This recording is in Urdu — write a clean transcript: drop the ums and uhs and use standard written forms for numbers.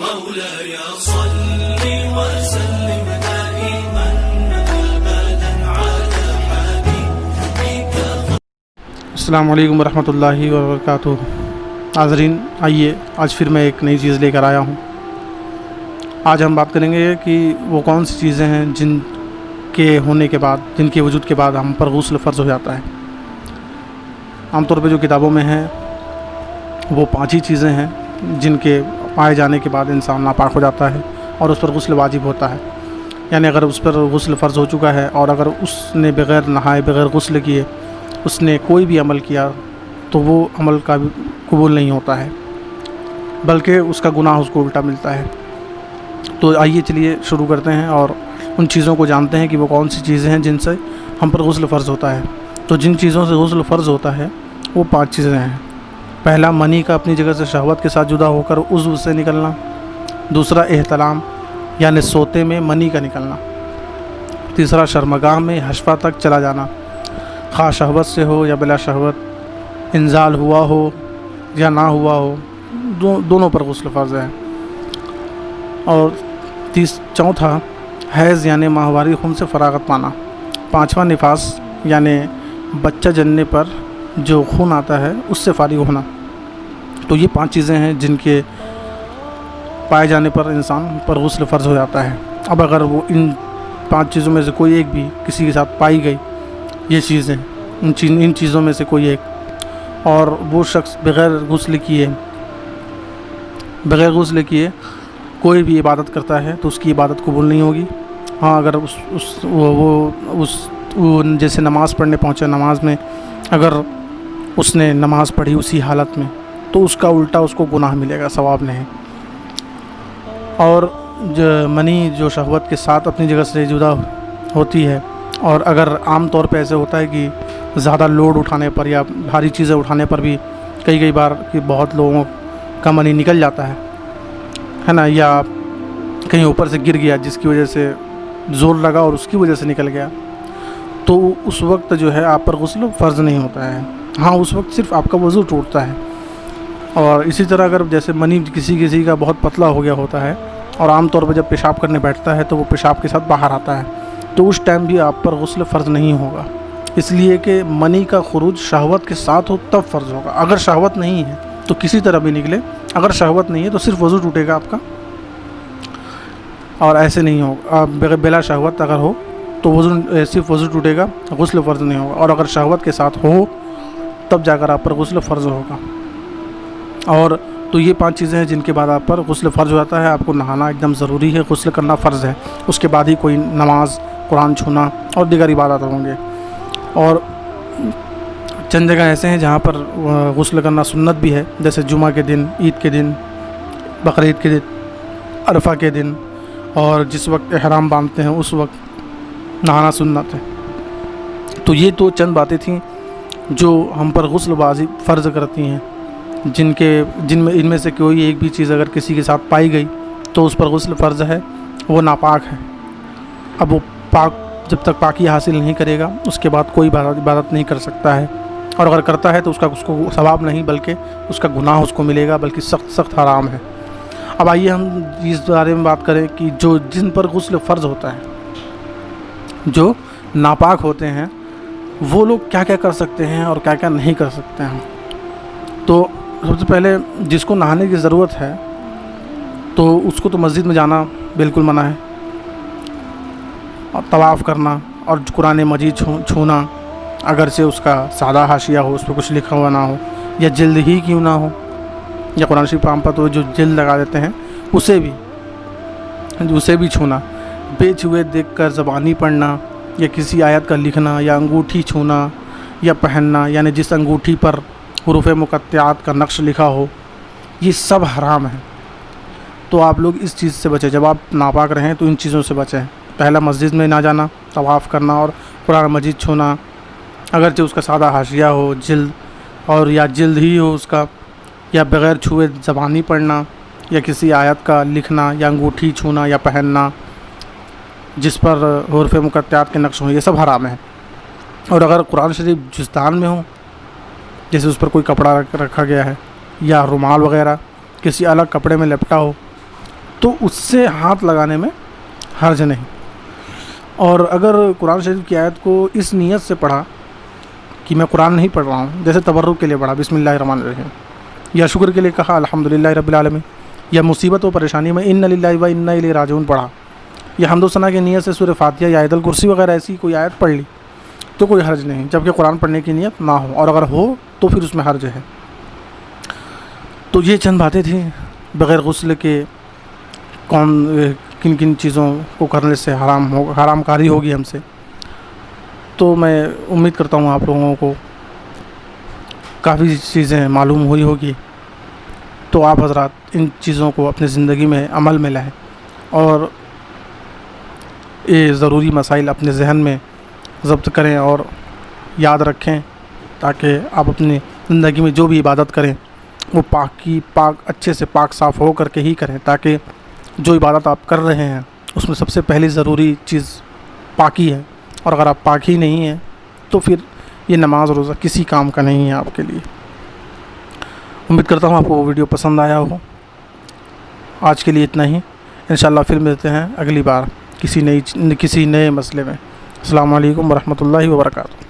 مولاي صل وسلم دائما أبدا على حبيبك. السلام علیکم ورحمۃ اللہ وبرکاتہ. ناظرین، آئیے آج پھر میں ایک نئی چیز لے کر آیا ہوں. آج ہم بات کریں گے کہ وہ کون سی چیزیں ہیں جن کے ہونے کے بعد، جن کے وجود کے بعد ہم پر غسل فرض ہو جاتا ہے. عام طور پہ جو کتابوں میں ہیں وہ 5 ہی چیزیں ہیں جن کے پائے جانے کے بعد انسان ناپاک ہو جاتا ہے اور اس پر غسل واجب ہوتا ہے. یعنی اگر اس پر غسل فرض ہو چکا ہے اور اگر اس نے بغیر نہائے، بغیر غسل کیے اس نے کوئی بھی عمل کیا تو وہ عمل کا بھی قبول نہیں ہوتا ہے، بلکہ اس کا گناہ اس کو الٹا ملتا ہے. تو آئیے چلیے شروع کرتے ہیں اور ان چیزوں کو جانتے ہیں کہ وہ کون سی چیزیں ہیں جن سے ہم پر غسل فرض ہوتا ہے. تو جن چیزوں سے غسل فرض ہوتا ہے وہ 5 چیزیں ہیں. پہلا، منی کا اپنی جگہ سے شہوت کے ساتھ جدا ہو کر عضو سے نکلنا. دوسرا، احتلام یعنی سوتے میں منی کا نکلنا. تیسرا، شرمگاہ میں حشفہ تک چلا جانا، خواہ شہوت سے ہو یا بلا شہوت، انزال ہوا ہو یا نہ ہوا ہو، دونوں پر غسل فرض ہے. اور چوتھا، حیض یعنی ماہواری خون سے فراغت پانا. پانچواں، نفاس یعنی بچہ جننے پر جو خون آتا ہے اس سے فارغ ہونا. تو یہ 5 چیزیں ہیں جن کے پائے جانے پر انسان پر غسل فرض ہو جاتا ہے. اب اگر وہ ان 5 چیزوں میں سے کوئی ایک بھی کسی کے ساتھ پائی گئی، یہ چیزیں ان چیزوں میں سے کوئی ایک، اور وہ شخص بغیر غسل کیے کوئی بھی عبادت کرتا ہے تو اس کی عبادت قبول نہیں ہوگی. ہاں، اگر وہ جیسے نماز پڑھنے پہنچا، نماز میں اگر اس نے نماز پڑھی اسی حالت میں تو اس کا الٹا اس کو گناہ ملے گا، ثواب نہیں. اور منی جو شہوت کے ساتھ اپنی جگہ سے جدا ہوتی ہے، اور اگر عام طور پہ ایسے ہوتا ہے کہ زیادہ لوڈ اٹھانے پر یا بھاری چیزیں اٹھانے پر بھی کئی بار کہ بہت لوگوں کا منی نکل جاتا ہے نا، یا کہیں اوپر سے گر گیا جس کی وجہ سے زور لگا اور اس کی وجہ سے نکل گیا، تو اس وقت جو ہے آپ پر غسل فرض نہیں ہوتا ہے. ہاں، اس وقت صرف آپ کا وضو ٹوٹتا ہے. اور اسی طرح اگر جیسے منی کسی کا بہت پتلا ہو گیا ہوتا ہے اور عام طور پہ جب پیشاب کرنے بیٹھتا ہے تو وہ پیشاب کے ساتھ باہر آتا ہے، تو اس ٹائم بھی آپ پر غسل فرض نہیں ہوگا، اس لیے کہ منی کا خروج شہوت کے ساتھ ہو تب فرض ہوگا. اگر شہوت نہیں ہے تو کسی طرح بھی نکلے، اگر شہوت نہیں ہے تو صرف وضو ٹوٹے گا آپ کا، اور ایسے نہیں ہوگا. بلا شہوت اگر ہو تو صرف وضو ٹوٹے گا، غسل فرض نہیں ہوگا. اور اگر شہوت کے ساتھ ہو تب جا کر آپ پر غسل فرض ہوگا. اور تو یہ 5 چیزیں ہیں جن کے بعد آپ پر غسل فرض ہو جاتا ہے. آپ کو نہانا ایک دم ضروری ہے، غسل کرنا فرض ہے، اس کے بعد ہی کوئی نماز، قرآن چھونا اور دیگر عبادات ہوں گے. اور چند جگہ ایسے ہیں جہاں پر غسل کرنا سنت بھی ہے، جیسے جمعہ کے دن، عید کے دن، بقرعید کے دن، عرفہ کے دن، اور جس وقت احرام باندھتے ہیں اس وقت نہانا سنت ہے. تو یہ تو چند باتیں تھیں جو ہم پر غسل واجب فرض کرتی ہیں، ان میں سے کوئی ایک بھی چیز اگر کسی کے ساتھ پائی گئی تو اس پر غسل فرض ہے، وہ ناپاک ہے. اب وہ جب تک پاکی حاصل نہیں کرے گا اس کے بعد کوئی عبادت نہیں کر سکتا ہے، اور اگر کرتا ہے تو اس کو ثواب نہیں بلکہ اس کا گناہ اس کو ملے گا، بلکہ سخت حرام ہے. اب آئیے ہم اس بارے میں بات کریں کہ جن پر غسل فرض ہوتا ہے، جو ناپاک ہوتے ہیں، وہ لوگ کیا کیا کر سکتے ہیں اور کیا کیا نہیں کر سکتے ہیں. تو سب سے پہلے جس کو نہانے کی ضرورت ہے تو اس کو تو مسجد میں جانا بالکل منع ہے، اور طواف کرنا اور قرآن مجید چھونا، اگرچہ اس کا سادہ حاشیہ ہو، اس پہ کچھ لکھا ہوا نہ ہو، یا جلد ہی کیوں نہ ہو، یا قرآن شریف عام پر تو جو جلد لگا دیتے ہیں اسے بھی چھونا. بے چھوئے دیکھ کر زبانی پڑھنا، یا کسی آیت کا لکھنا، یا انگوٹھی چھونا یا پہننا، یعنی جس انگوٹھی پر حروف مقطعات کا نقش لکھا ہو، یہ سب حرام ہے. تو آپ لوگ اس چیز سے بچیں. جب آپ ناپاک رہیں تو ان چیزوں سے بچیں. پہلا، مسجد میں نہ جانا، طواف کرنا اور قرآن مجید چھونا، اگرچہ اس کا سادہ حاشیہ ہو، یا جلد ہی ہو اس کا، یا بغیر چھوئے زبانی پڑھنا، یا کسی آیت کا لکھنا، یا انگوٹھی چھونا یا پہننا جس پر حروف مقطعات کے نقش ہوں، یہ سب حرام ہے. اور اگر قرآن شریف جستان میں ہو، جیسے اس پر کوئی کپڑا رکھا گیا ہے یا رومال وغیرہ کسی الگ کپڑے میں لپٹا ہو، تو اس سے ہاتھ لگانے میں حرج نہیں. اور اگر قرآن شریف کی آیت کو اس نیت سے پڑھا کہ میں قرآن نہیں پڑھ رہا ہوں، جیسے تبرک کے لیے پڑھا بسم اللہ الرحمن الرحیم، یا شکر کے لیے کہا الحمدللہ رب العالمین، یا مصیبت و پریشانی میں ان للہ و انا الیہ راجعون پڑھا، یا حمد و ثنا کی نیت سے سورہ فاتحہ یا آیت الکرسی وغیرہ ایسی کوئی آیت پڑھ لی تو کوئی حرج نہیں، جبکہ قرآن پڑھنے کی نیت نہ ہو، اور اگر ہو تو پھر اس میں حرج ہے. تو یہ چند باتیں تھیں بغیر غسل کے کن کن چیزوں کو کرنے سے حرام کاری ہوگی ہم سے. تو میں امید کرتا ہوں آپ لوگوں کو کافی چیزیں معلوم ہوئی ہوگی. تو آپ حضرات ان چیزوں کو اپنی زندگی میں عمل میں لائیں اور یہ ضروری مسائل اپنے ذہن میں ضبط کریں اور یاد رکھیں، تاکہ آپ اپنی زندگی میں جو بھی عبادت کریں وہ پاک اچھے سے پاک صاف ہو کر کے ہی کریں، تاکہ جو عبادت آپ کر رہے ہیں اس میں سب سے پہلی ضروری چیز پاکی ہے. اور اگر آپ پاک ہی نہیں ہیں تو پھر یہ نماز روزہ کسی کام کا نہیں ہے آپ کے لیے. امید کرتا ہوں آپ کو وہ ویڈیو پسند آیا ہو. آج کے لیے اتنا ہی، انشاءاللہ پھر ملتے ہیں اگلی بار کسی نئے مسئلے میں. السلام علیکم ورحمۃ اللہ وبرکاتہ.